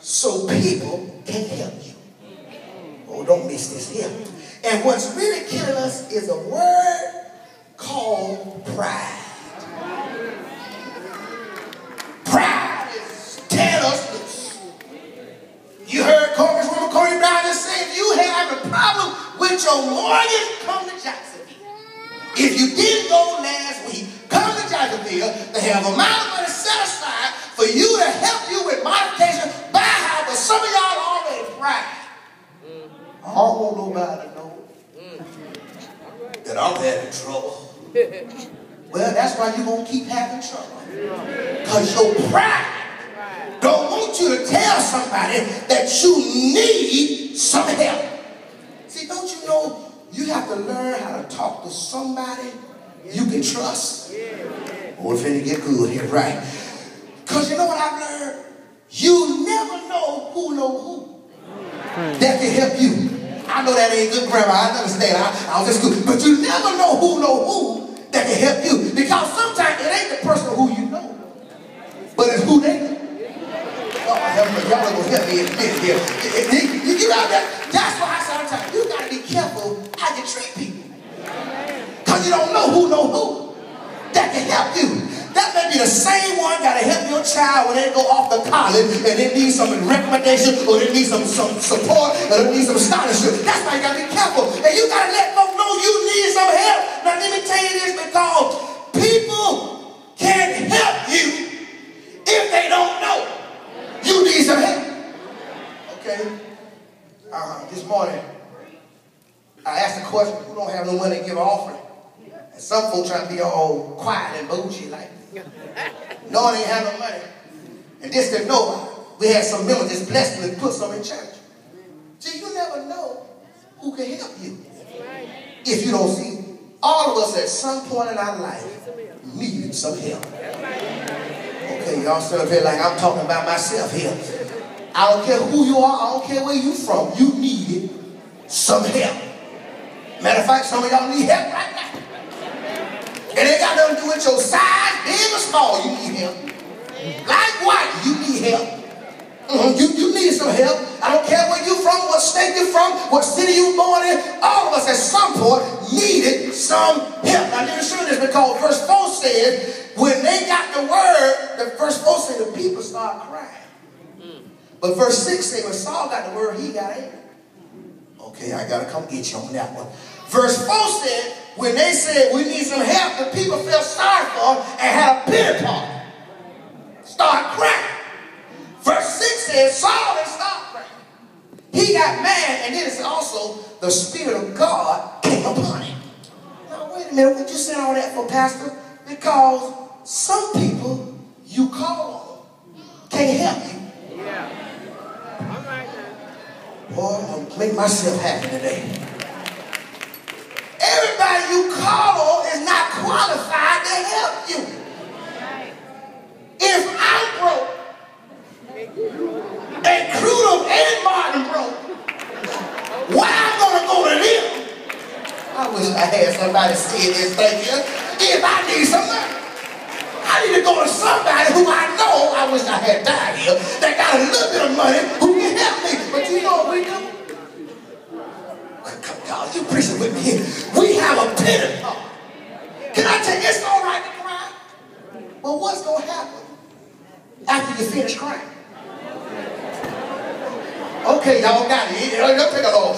so people can help you. Oh, don't miss this here. And what's really killing us is a word called pride. Pride is tearing us loose. You heard Congresswoman Cody Brown just say, if you have a problem with your mortgage, come to Jacksonville. If you didn't go last week, come to Jacksonville. They have a amount of money set aside for you to help you with modification, buy a house, but some of y'all already pride. I don't want nobody to know that I'm having trouble. Well, that's why you're going to keep having trouble. Because your pride don't want you to tell somebody that you need some help. See, don't you know you have to learn how to talk to somebody you can trust? Oh, it's finna get good here, right? Because you know what I've learned? You never know who that can help you. I know that ain't good grammar. I understand. I was just good. But you never know who that can help you. Because sometimes it ain't the person who you know, but it's who they know. Oh, y'all are going to help me in a minute here. You got that? That's why sometimes you got to be careful how you treat people. Because you don't know who that can help you. That may be the same one got to help your child when they go off to college and they need some recommendation or they need some support or they need some scholarship. That's why you got to be careful. And you got to let folks know you need some help. Now let me tell you this, because people can't help you if they don't know you need some help. Okay? This morning, I asked a question, who don't have no money to give an offering? And some folks trying to be all quiet and bougie like, no, they ain't have no money. And this didn't know. We had some members just blessed and put some in church. See, you never know who can help you. If you don't see, all of us at some point in our life needed some help. Okay, y'all still up here like I'm talking about myself here. I don't care who you are, I don't care where you from, you needed some help. Matter of fact, some of y'all need help right now. And it got nothing to do with your size, big or small, you need help. Like white, you need help. You need some help. I don't care where you from, what state you're from, what city you born in. All of us at some point needed some help. Now let me show you this, because verse 4 says, when they got the word, the verse 4 said the people started crying. But verse 6 said when Saul got the word, he got angry. Okay, I got to come get you on that one. Verse 4 said, when they said we need some help, the people felt sorry for them and had a pity party. Start crying. Verse 6 says Saul didn't stop crying. He got mad, and then it's also the Spirit of God came upon him. Now wait a minute, what you saying all that for, Pastor? Because some people you call on can't help you. Yeah. All right now. Boy, I'm going to make myself happy today. Everybody you call on is not qualified to help you. If I'm broke, and Crudum and Martin broke, why I'm going to go to them? I wish I had somebody say this thing here. If I need some money, I need to go to somebody who I know, I wish I had died here, that got a little bit of money who can help me. But you know what we do? Y'all, you preaching with me here. We have a pity party. Can I tell you, it's all right to cry. But what's going to happen after you finish crying? Okay, y'all got it. Don't take it long.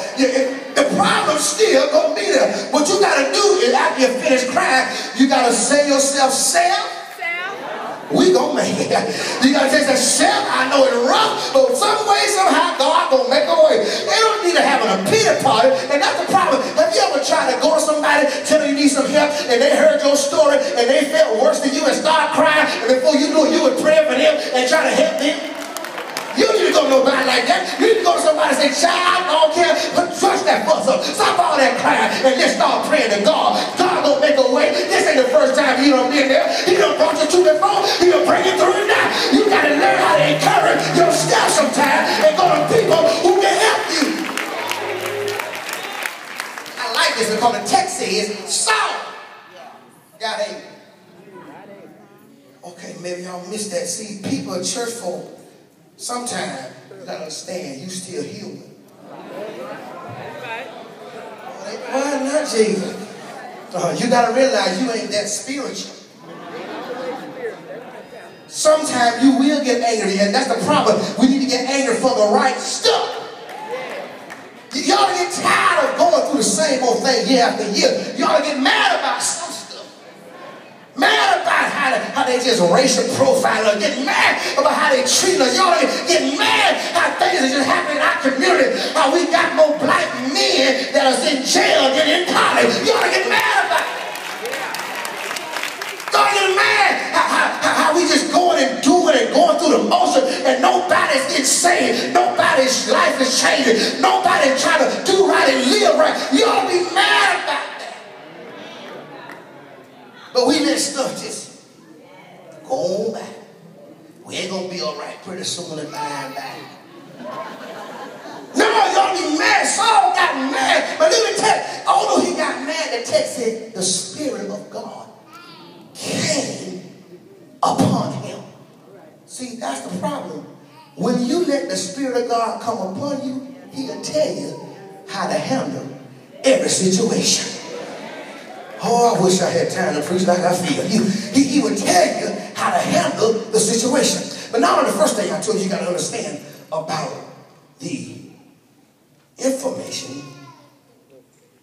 The problem's still going to be there. What you got to do is after you finish crying, you got to say yourself, self, we gonna make it. You gotta say, Chef, I know it's rough, but some way, somehow, God gonna make a way. They don't need to have a pity party, and that's the problem. Have you ever tried to go to somebody, tell them you need some help, and they heard your story, and they felt worse than you, and started crying, and before you knew it, you were praying for them, and trying to help them? You need to go to nobody like that. You need to go to somebody and say, child, I don't care, but trust that fuss up. Stop all that crying, and let's start praying to God. God gonna make a way. This ain't the first time you done been there. He done brought you to before. He done bring you through it now. You gotta learn how to encourage yourself sometimes and go to people who can help you. I like this because the text says, Saul got angry. Okay, maybe y'all missed that. See, people at church folk, Sometimes you gotta understand you still human. Why not, Jesus? You gotta realize you ain't that spiritual. Sometimes you will get angry, and that's the problem. We need to get angry for the right stuff. You ought to get tired of going through the same old thing year after year. You ought to get mad about some stuff. Mad about how they just racial profile us. Get mad about how they treat us. You ought to get mad how things are just happening in our community. How we got more black men that are in jail than in college. You ought to get mad about it. You ought to get mad how we just going and doing and going through the motion and nobody's getting saved. Nobody's life is changing. Nobody's trying to do right and live right. You ought to be mad about that. But we let stuff just go on back. We ain't gonna be all right pretty soon and lying back. No, y'all be mad. Saul got mad. But let me tell you, although he got mad, the text said the Spirit of God came upon him. See, that's the problem. When you let the Spirit of God come upon you, he'll tell you how to handle every situation. Oh, I wish I had time to preach like I feel. He would tell you how to handle the situation. But now the first thing I told you, you got to understand about the information.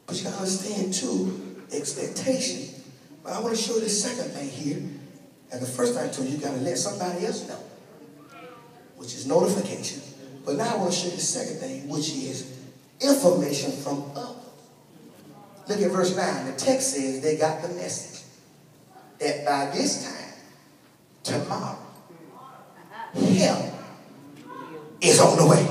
But you got to understand, too, expectation. But I want to show you the second thing here. And the first thing I told you, you got to let somebody else know, which is notification. But now I want to show you the second thing, which is information from others. Look at verse 9. The text says they got the message that by this time, tomorrow, help is on the way.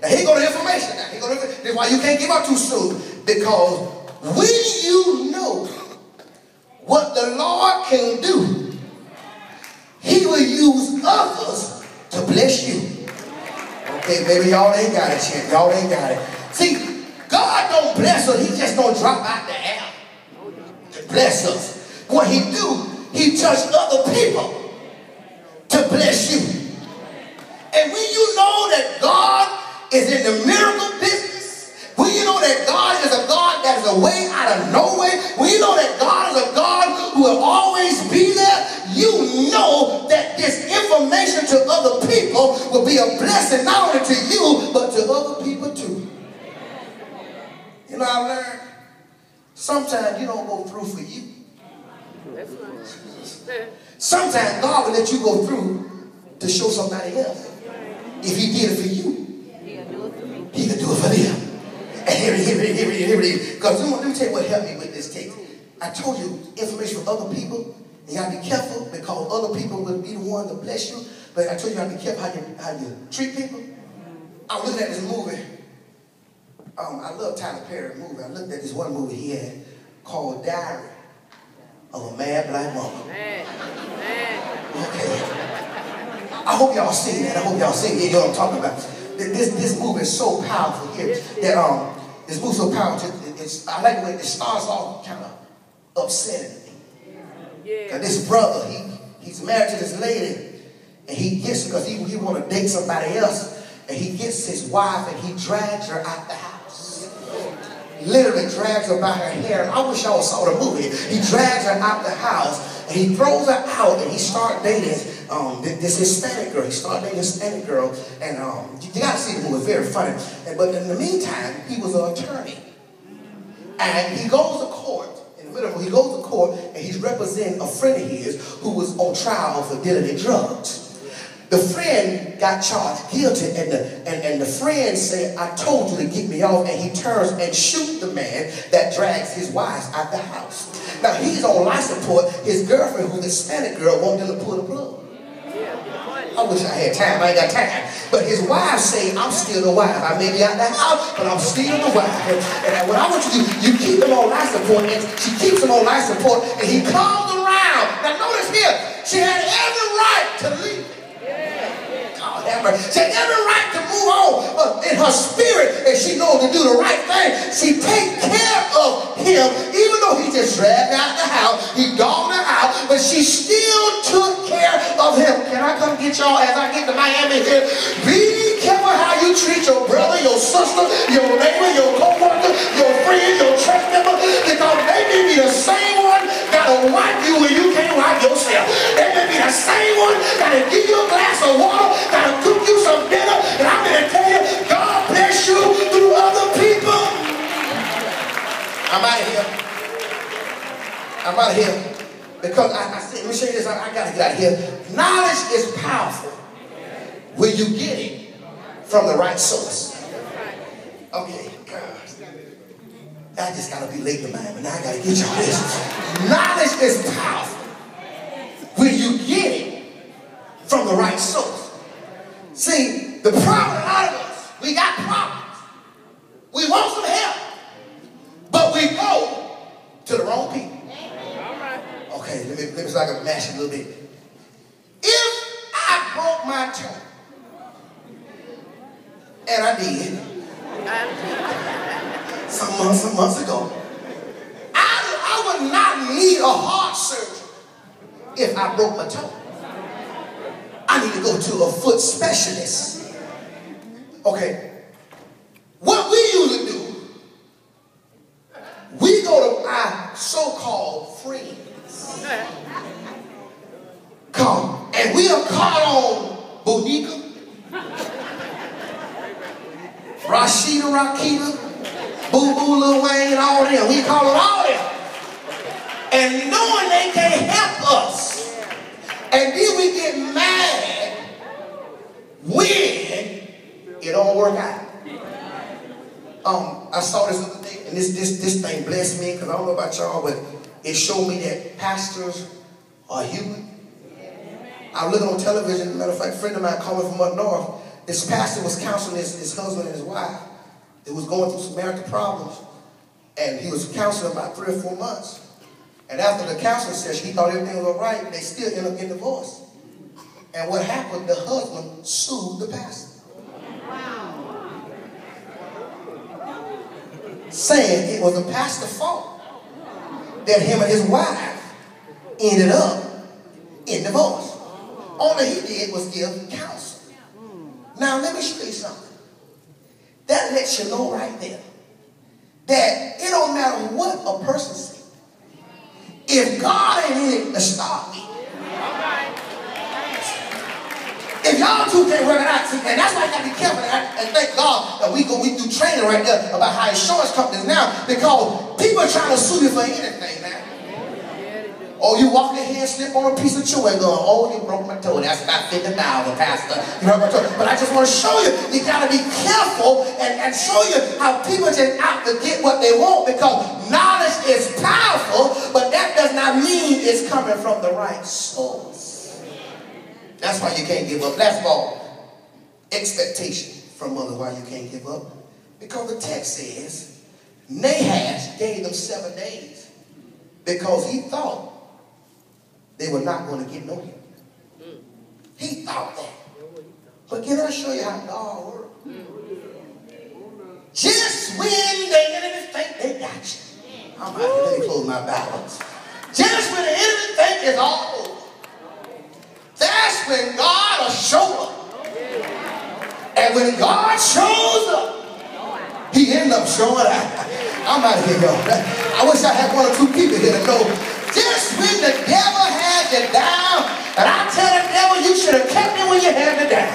Now here go the information. That's why you can't give up too soon. Because when you know what the Lord can do, he will use others to bless you. Okay, maybe y'all ain't got it yet. Y'all ain't got it. See, God don't bless us. He just don't drop out the air to bless us. What he do, he touch other people to bless you. And when you know that God is in the miracle business, when you know that God is a God that is a way out of no way, when you know that God is a God who will always be there, you know that this information to other people will be a blessing not only to you, but to other people too. You know, I learned sometimes you don't go through for you. Sometimes God will let you go through to show somebody else. If he did it for you, he can do it for them. And here it is. Because let me tell you what helped me with this text. I told you information from other people. You got to be careful because other people will be the one to bless you. But I told you, you got to be careful how you treat people. I was looking at this movie. I love Tyler Perry movie. I looked at this one movie he had called Diary of a Mad Black Woman. Okay. I hope y'all seen that. I hope y'all seen it. You know what I'm talking about. This movie is so powerful here. That this movie is so powerful. I like the way it starts off kind of upsetting me. Because this brother, he's married to this lady, and he gets, because he want to date somebody else, and he gets his wife and he drags her out the house. Literally drags her by her hair. I wish y'all saw the movie. He drags her out the house and he throws her out and he starts dating this Hispanic girl. He started dating this Hispanic girl, and you gotta see the movie, very funny. But in the meantime, he was an attorney. And he goes to court. In the middle of it, he goes to court and he's representing a friend of his who was on trial for dealing in drugs. The friend got charged guilty, and the friend said, I told you to get me off, and he turns and shoots the man that drags his wife out the house. Now he's on life support. His girlfriend, who's a Hispanic girl, wanted him to pull the plug. I wish I had time. I ain't got time. But his wife say, I'm still the wife. I may be out the house, but I'm still the wife. And what I want you to do, you keep him on life support, and she keeps him on life support, and he comes around. Now notice here, she had every right to leave. She had every right to move move on. But in her spirit, and she knows to do the right thing, she takes care of him, even though he just dragged out the house, he dogged her out, but she still took care of him. Can I come get y'all as I get to Miami here? Be careful how you treat your brother, your sister, your neighbor, your co-worker, your friend, your church member, because they may be the same one that'll wipe you when you can't wipe yourself. They may be the same one that'll give you a glass of water, that'll cook you some dinner, and I'm going to tell you, God bless you through other people. I'm out of here. I'm out of here. Because I said, let me show you this, I got to get out of here. Knowledge is powerful when you get it from the right source. Okay, God. I just got to be late to Miami. Now I got to get y'all this. Knowledge is powerful when you get it from the right source. See, the problem, a lot of us, we got problems. We want some help, but we go to the wrong people. Okay, let me so I can mash it a little bit. If I broke my toe, and I did, some months ago, I would not need a heart surgery if I broke my toe. I need to go to a foot specialist. Okay, what we usually do, we go to our so-called friends. Come, and we are caught on Bonica, Rashida, Rakita, Boo Boo, Lil Wayne, and all them. We call it all them. And knowing they can't help us. And then we get mad when it don't work out. I saw this other day, and this thing blessed me, because I don't know about y'all, but it showed me that pastors are human. I was looking on television, as a matter of fact, a friend of mine coming from up north, this pastor was counseling his husband and his wife. They was going through some marital problems, and he was counseling about 3 or 4 months. And after the counseling session, he thought everything was all right. They still ended up getting divorced. And what happened, the husband sued the pastor. Saying it was the pastor's fault that him and his wife ended up in divorce. All that he did was give counsel. Now let me show you something. That lets you know right there that it don't matter what a person says. If God ain't in it to start me. If y'all two can't work it out, see, and that's why I got to be careful. And thank God that we do training right there about how insurance companies now, because people are trying to sue you for anything now. Oh, you walk in here and slip on a piece of chewing gum. Oh, you broke my toe. That's about $50,000, Pastor. You broke my toe. But I just want to show you, you got to be careful and show you how people just out to get what they want, because knowledge is powerful, but that does not mean it's coming from the right source. That's why you can't give up. That's all. Expectation from mother, why you can't give up. Because the text says, Nahash gave them 7 days because he thought they were not going to get no help. He thought that. But can I show you how God works? Just when the enemy think they got you. I'm out here, let me close my Bibles. Just when the enemy think it's all over, that's when God will show up. And when God shows up, he ends up showing out. I'm out of here, y'all. I wish I had 1 or 2 people here to know. Just when the devil had you down, and I tell the devil, you should have kept me when you had me down.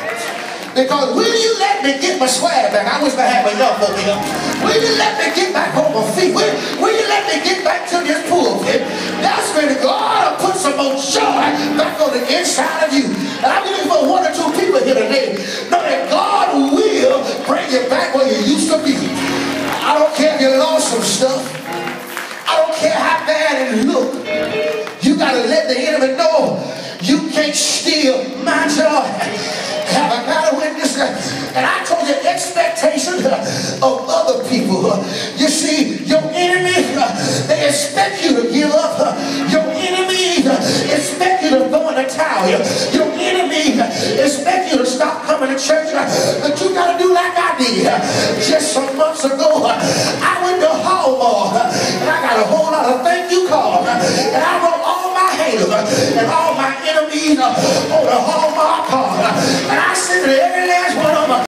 Because will you let me get my swag back? I wish I had my enough over here. Will you let me get back on my feet? Will you let me get back to this pulpit? That's when God will put some more joy back on the inside of you. And I'm looking for 1 or 2 people here today. Know that God will bring you back where you used to be. I don't care if you lost some stuff. I don't care how bad it look. You got to let the enemy know you can't steal my joy. Have I got a witness? And I told you expectations of other people. You see, your enemies, they expect you to give up. Your enemies expect you to go in the towel. Your enemies expect you to stop coming to church. But you got to do like I did. Just some months ago, I went to Hallmark, and I got a whole lot of thank you cards. And I wrote all my haters and all my enemies on a Hallmark card. And I sent it to every last one of them.